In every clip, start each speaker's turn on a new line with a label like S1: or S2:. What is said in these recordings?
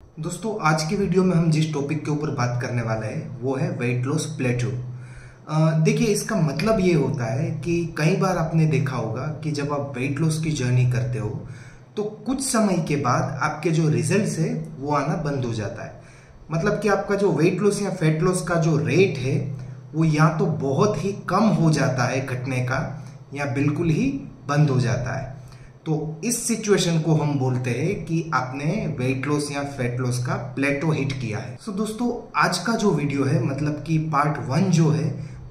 S1: दोस्तों आज के वीडियो में हम जिस टॉपिक के ऊपर बात करने वाला है वो है वेट लॉस प्लेटो। देखिए इसका मतलब ये होता है कि कई बार आपने देखा होगा कि जब आप वेट लॉस की जर्नी करते हो तो कुछ समय के बाद आपके जो रिजल्ट्स है वो आना बंद हो जाता है। मतलब कि आपका जो वेट लॉस या फैट लॉस का जो रेट है वो या तो बहुत ही कम हो जाता है घटने का या बिल्कुल ही बंद हो जाता है। तो इस सिचुएशन को हम बोलते हैं कि आपने वेट लॉस या फैट लॉस का प्लेटो हिट किया है। सो दोस्तों आज का जो वीडियो है मतलब कि पार्ट 1 जो है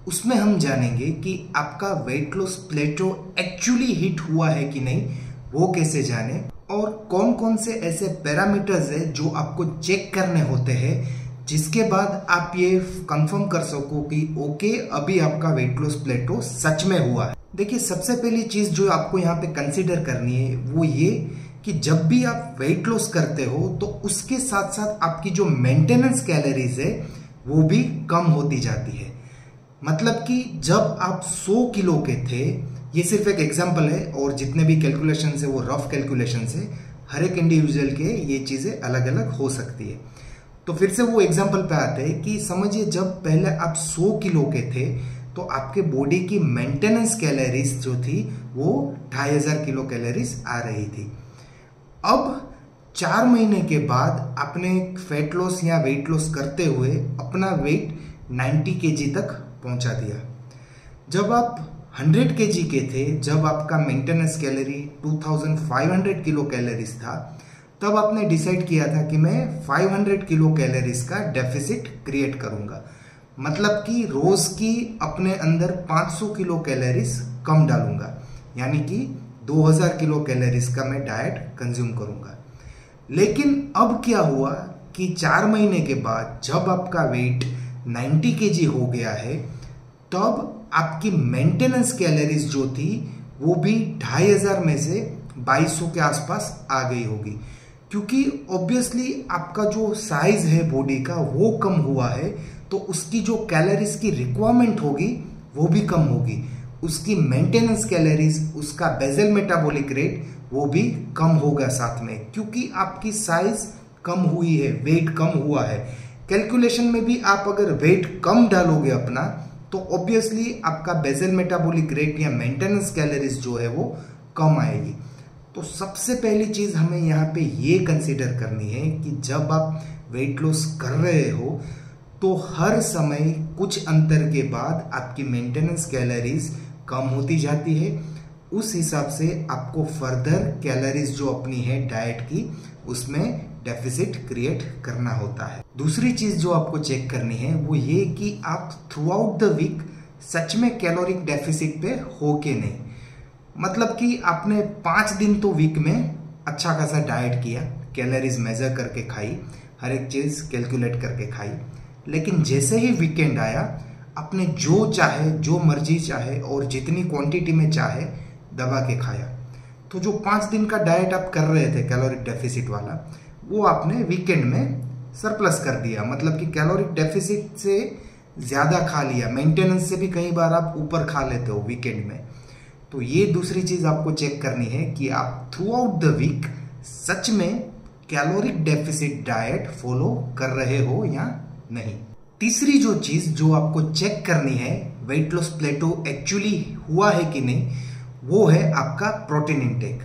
S1: उसमें हम जानेंगे कि आपका वेट लॉस प्लेटो एक्चुअली हिट हुआ है कि नहीं, वो कैसे जाने और कौन कौन से ऐसे पैरामीटर्स है जो आपको चेक करने होते हैं जिसके बाद आप ये कंफर्म कर सको कि ओके अभी आपका वेट लॉस प्लेटो सच में हुआ है। देखिए सबसे पहली चीज जो आपको यहाँ पे कंसीडर करनी है वो ये कि जब भी आप वेट लॉस करते हो तो उसके साथ साथ आपकी जो मेंटेनेंस कैलोरीज है वो भी कम होती जाती है। मतलब कि जब आप 100 किलो के थे, ये सिर्फ एक एग्जांपल है और जितने भी कैलकुलेशन है वो रफ कैलकुलेशन है, हर एक इंडिविजुअल के ये चीजें अलग अलग हो सकती है। तो फिर से वो एग्जांपल पे आते हैं कि समझिए जब पहले आप 100 किलो के थे तो आपके बॉडी की मेंटेनेंस कैलोरीज जो थी वो 2500 किलो कैलोरीज आ रही थी। अब 4 महीने के बाद आपने फैट लॉस या वेट लॉस करते हुए अपना वेट 90 केजी तक पहुंचा दिया। जब आप 100 केजी के थे, जब आपका मेंटेनेंस कैलोरी 2500 किलो कैलोरीज था, तब आपने डिसाइड किया था कि मैं 500 किलो कैलोरीज का डेफिसिट क्रिएट करूंगा। मतलब कि रोज की अपने अंदर 500 किलो कैलोरीज कम डालूंगा, यानी कि 2000 किलो कैलोरीज का मैं डाइट कंज्यूम करूंगा। लेकिन अब क्या हुआ कि 4 महीने के बाद जब आपका वेट 90 केजी हो गया है तब आपकी मेंटेनेंस कैलोरीज जो थी वो भी 2500 में से 2200 के आसपास आ गई होगी, क्योंकि ऑब्वियसली आपका जो साइज है बॉडी का वो कम हुआ है तो उसकी जो कैलोरीज की रिक्वायरमेंट होगी वो भी कम होगी, उसकी मेंटेनेंस कैलोरीज, उसका बेसल मेटाबॉलिक रेट वो भी कम होगा साथ में, क्योंकि आपकी साइज कम हुई है, वेट कम हुआ है। कैलकुलेशन में भी आप अगर वेट कम डालोगे अपना तो ऑब्वियसली आपका बेसल मेटाबॉलिक रेट या मेंटेनेंस कैलोरीज जो है वो कम आएगी। तो सबसे पहली चीज हमें यहाँ पे ये कंसीडर करनी है कि जब आप वेट लॉस कर रहे हो तो हर समय कुछ अंतर के बाद आपकी मेंटेनेंस कैलोरीज कम होती जाती है। उस हिसाब से आपको फर्दर कैलोरीज जो अपनी है डाइट की उसमें डेफिसिट क्रिएट करना होता है। दूसरी चीज जो आपको चेक करनी है वो ये कि आप थ्रू आउट द वीक सच में कैलोरिक डेफिसिट पे हो के नहीं। मतलब कि आपने 5 दिन तो वीक में अच्छा खासा डाइट किया, कैलोरीज मेजर करके खाई, हर एक चीज कैलकुलेट करके खाई, लेकिन जैसे ही वीकेंड आया आपने जो चाहे, जो मर्जी चाहे और जितनी क्वांटिटी में चाहे दबा के खाया। तो जो 5 दिन का डाइट आप कर रहे थे कैलोरिक डेफिसिट वाला, वो आपने वीकेंड में सरप्लस कर दिया। मतलब कि कैलोरिक डेफिसिट से ज्यादा खा लिया, मेंटेनेंस से भी कई बार आप ऊपर खा लेते हो वीकेंड में। तो ये दूसरी चीज आपको चेक करनी है कि आप थ्रू आउट द वीक सच में कैलोरिक डेफिसिट डाइट फॉलो कर रहे हो या नहीं। तीसरी जो चीज जो आपको चेक करनी है वेट लॉस प्लेटो एक्चुअली हुआ है कि नहीं, वो है आपका प्रोटीन इंटेक।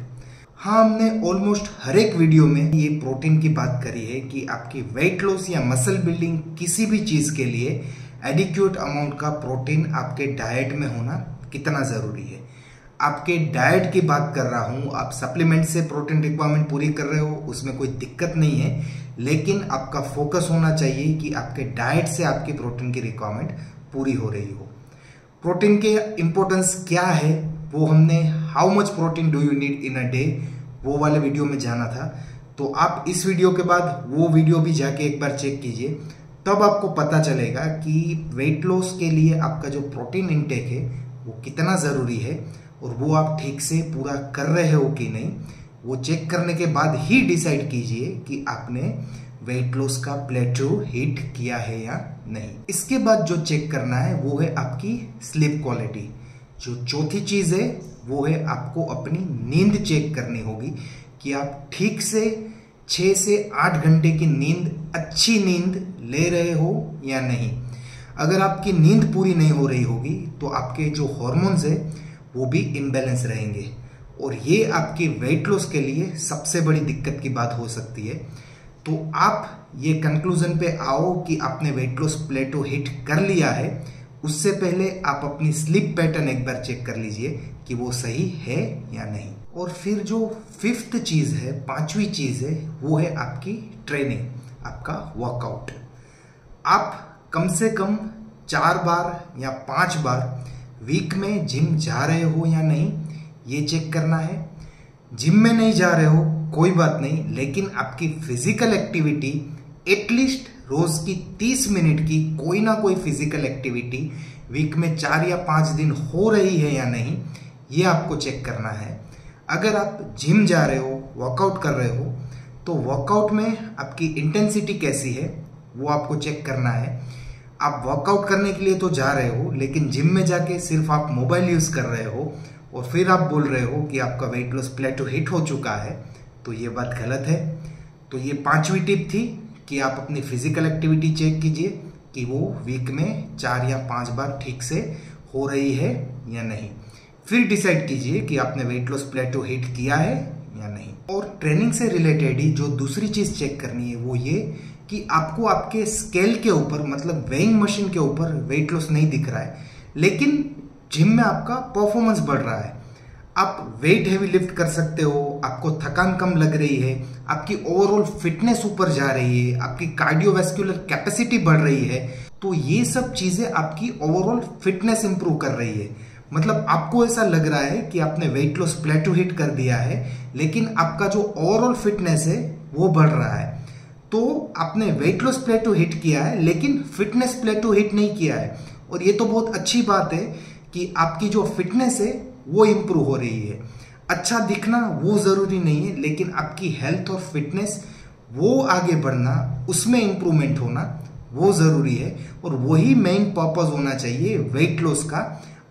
S1: हाँ, हमने ऑलमोस्ट हर एक वीडियो में ये प्रोटीन की बात करी है कि आपकी वेट लॉस या मसल बिल्डिंग किसी भी चीज के लिए एडिक्वेट अमाउंट का प्रोटीन आपके डाइट में होना कितना जरूरी है। आपके डाइट की बात कर रहा हूं, आप सप्लीमेंट से प्रोटीन रिक्वायरमेंट पूरी कर रहे हो, उसमें कोई दिक्कत नहीं है, लेकिन आपका फोकस होना चाहिए कि आपके डाइट से आपकी प्रोटीन की रिक्वायरमेंट पूरी हो रही हो। प्रोटीन के इंपॉर्टेंस क्या है वो हमने how much protein do you need in a day वो वाले वीडियो में जाना था। तो आप इस वीडियो के बाद वो वीडियो भी जाके एक बार चेक कीजिए, तब आपको पता चलेगा कि वेट लॉस के लिए आपका जो प्रोटीन इंटेक है वो कितना जरूरी है और वो आप ठीक से पूरा कर रहे हो कि नहीं। वो चेक करने के बाद ही डिसाइड कीजिए कि आपने वेट लॉस का प्लेटो हिट किया है या नहीं। इसके बाद जो चेक करना है वो है आपकी स्लीप क्वालिटी। जो चौथी चीज है वो है आपको अपनी नींद चेक करनी होगी कि आप ठीक से 6 से 8 घंटे की नींद, अच्छी नींद ले रहे हो या नहीं। अगर आपकी नींद पूरी नहीं हो रही होगी तो आपके जो हॉर्मोन्स है वो भी इम्बैलेंस रहेंगे, और ये आपके वेट लॉस के लिए सबसे बड़ी दिक्कत की बात हो सकती है। तो आप ये कंक्लूजन पे आओ कि आपने वेट लॉस प्लेटो हिट कर लिया है, उससे पहले आप अपनी स्लीप पैटर्न एक बार चेक कर लीजिए कि वो सही है या नहीं। और फिर जो 5th चीज़ है, 5वीं चीज़ है, वो है आपकी ट्रेनिंग, आपका वर्कआउट। आप कम से कम 4 बार या 5 बार वीक में जिम जा रहे हो या नहीं, ये चेक करना है। जिम में नहीं जा रहे हो कोई बात नहीं, लेकिन आपकी फिजिकल एक्टिविटी एटलीस्ट रोज की 30 मिनट की कोई ना कोई फिजिकल एक्टिविटी वीक में 4 या 5 दिन हो रही है या नहीं, ये आपको चेक करना है। अगर आप जिम जा रहे हो, वर्कआउट कर रहे हो, तो वर्कआउट में आपकी इंटेंसिटी कैसी है वो आपको चेक करना है। आप वर्कआउट करने के लिए तो जा रहे हो, लेकिन जिम में जाके सिर्फ आप मोबाइल यूज कर रहे हो और फिर आप बोल रहे हो कि आपका वेट लॉस प्लेटो हिट हो चुका है, तो ये बात गलत है। तो ये 5वीं टिप थी कि आप अपनी फिजिकल एक्टिविटी चेक कीजिए कि वो वीक में 4 या 5 बार ठीक से हो रही है या नहीं। फिर डिसाइड कीजिए कि आपने वेट लॉस प्लेटो हिट किया है या नहीं। और ट्रेनिंग से रिलेटेड ही जो दूसरी चीज चेक करनी है वो ये कि आपको आपके स्केल के ऊपर, मतलब वेइंग मशीन के ऊपर वेट लॉस नहीं दिख रहा है, लेकिन जिम में आपका परफॉर्मेंस बढ़ रहा है। आप वेट हैवी लिफ्ट कर सकते हो, आपको थकान कम लग रही है, आपकी ओवरऑल फिटनेस ऊपर जा रही है, आपकी कार्डियोवैस्कुलर कैपेसिटी बढ़ रही है। तो ये सब चीजें आपकी ओवरऑल फिटनेस इंप्रूव कर रही है। मतलब आपको ऐसा लग रहा है कि आपने वेट लॉस प्लेटो हिट कर दिया है, लेकिन आपका जो ओवरऑल फिटनेस है वो बढ़ रहा है। तो आपने वेट लॉस प्लेटो हिट किया है, लेकिन फिटनेस प्लेटो हिट नहीं किया है। और ये तो बहुत अच्छी बात है कि आपकी जो फिटनेस है वो इंप्रूव हो रही है। अच्छा दिखना वो जरूरी नहीं है, लेकिन आपकी हेल्थ और फिटनेस वो आगे बढ़ना, उसमें इंप्रूवमेंट होना वो जरूरी है। और वही मेन पर्पस होना चाहिए वेट लॉस का।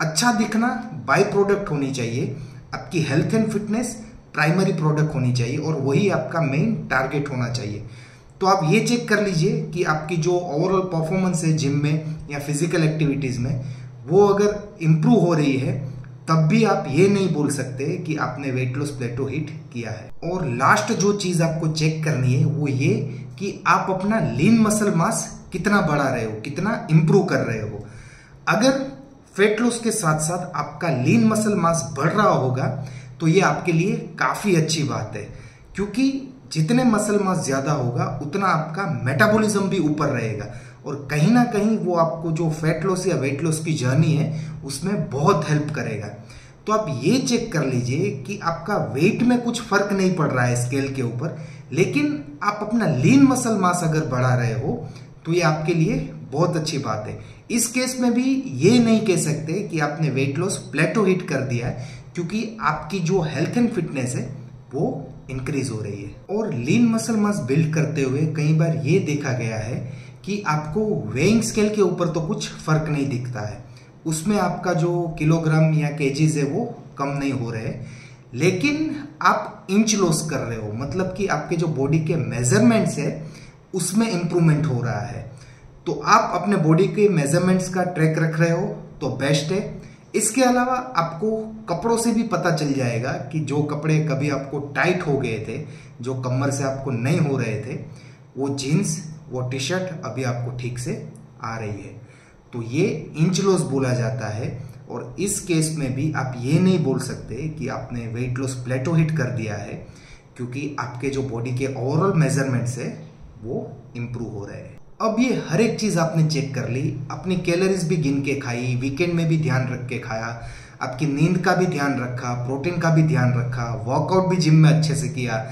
S1: अच्छा दिखना बाय प्रोडक्ट होनी चाहिए, आपकी health and fitness primary product होनी चाहिए, और वही आपका मेन टारगेट होना चाहिए। तो आप ये चेक कर लीजिए कि आपकी जो ओवरऑल परफॉर्मेंस है जिम में या फिजिकल एक्टिविटीज में, वो अगर इंप्रूव हो रही है, तब भी आप ये नहीं बोल सकते कि आपने वेट लॉस प्लेटो हिट किया है। और लास्ट जो चीज आपको चेक करनी है वो ये कि आप अपना लीन मसल मास कितना बढ़ा रहे हो, कितना इंप्रूव कर रहे हो। अगर फैट लॉस के साथ साथ आपका लीन मसल मास बढ़ रहा होगा तो ये आपके लिए काफी अच्छी बात है, क्योंकि जितने मसल मास ज्यादा होगा उतना आपका मेटाबॉलिज्म भी ऊपर रहेगा, और कहीं ना कहीं वो आपको जो फैट लॉस या वेट लॉस की जर्नी है उसमें बहुत हेल्प करेगा। तो आप ये चेक कर लीजिए कि आपका वेट में कुछ फर्क नहीं पड़ रहा है स्केल के ऊपर, लेकिन आप अपना लीन मसल मास अगर बढ़ा रहे हो तो ये आपके लिए बहुत अच्छी बात है। इस केस में भी ये नहीं कह सकते कि आपने वेट लॉस प्लेटो हिट कर दिया है, क्योंकि आपकी जो हेल्थ एंड फिटनेस है वो इंक्रीज हो रही है। और लीन मसल मास बिल्ड करते हुए कई बार ये देखा गया है कि आपको वेइंग स्केल के ऊपर तो कुछ फर्क नहीं दिखता है, उसमें आपका जो किलोग्राम या केजीज है वो कम नहीं हो रहे, लेकिन आप इंच लॉस कर रहे हो, मतलब कि आपके जो बॉडी के मेजरमेंट्स है उसमें इंप्रूवमेंट हो रहा है। तो आप अपने बॉडी के मेजरमेंट्स का ट्रैक रख रहे हो तो बेस्ट है। इसके अलावा आपको कपड़ों से भी पता चल जाएगा कि जो कपड़े कभी आपको टाइट हो गए थे, जो कमर से आपको नहीं हो रहे थे, वो जीन्स, वो टी शर्ट अभी आपको ठीक से आ रही है। तो ये इंच लॉस बोला जाता है। और इस केस में भी आप ये नहीं बोल सकते कि आपने वेट लॉस प्लेटो हिट कर दिया है, क्योंकि आपके जो बॉडी के ओवरऑल मेजरमेंट्स है वो इंप्रूव हो रहे हैं। अब ये हर एक चीज आपने चेक कर ली, अपनी कैलोरीज भी गिन के खाई, वीकेंड में भी ध्यान रख के खाया, आपकी नींद का भी ध्यान रखा, प्रोटीन का भी ध्यान रखा, वर्कआउट भी जिम में अच्छे से किया,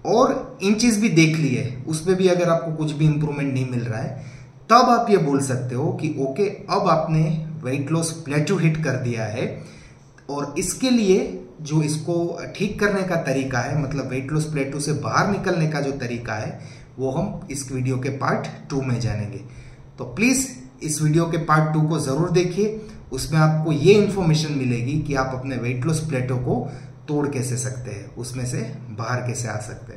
S1: और इंचेस भी देख लिए, उसमें भी अगर आपको कुछ भी इंप्रूवमेंट नहीं मिल रहा है, तब आप ये बोल सकते हो कि ओके, अब आपने वेट लॉस प्लेटो हिट कर दिया है। और इसके लिए जो इसको ठीक करने का तरीका है, मतलब वेट लॉस प्लेटो से बाहर निकलने का जो तरीका है, वो हम इस वीडियो के पार्ट 2 में जानेंगे। तो प्लीज इस वीडियो के पार्ट 2 को जरूर देखिए, उसमें आपको ये इन्फॉर्मेशन मिलेगी कि आप अपने वेट लॉस प्लेटो को तोड़ कैसे सकते हैं, उसमें से बाहर कैसे आ सकते हैं।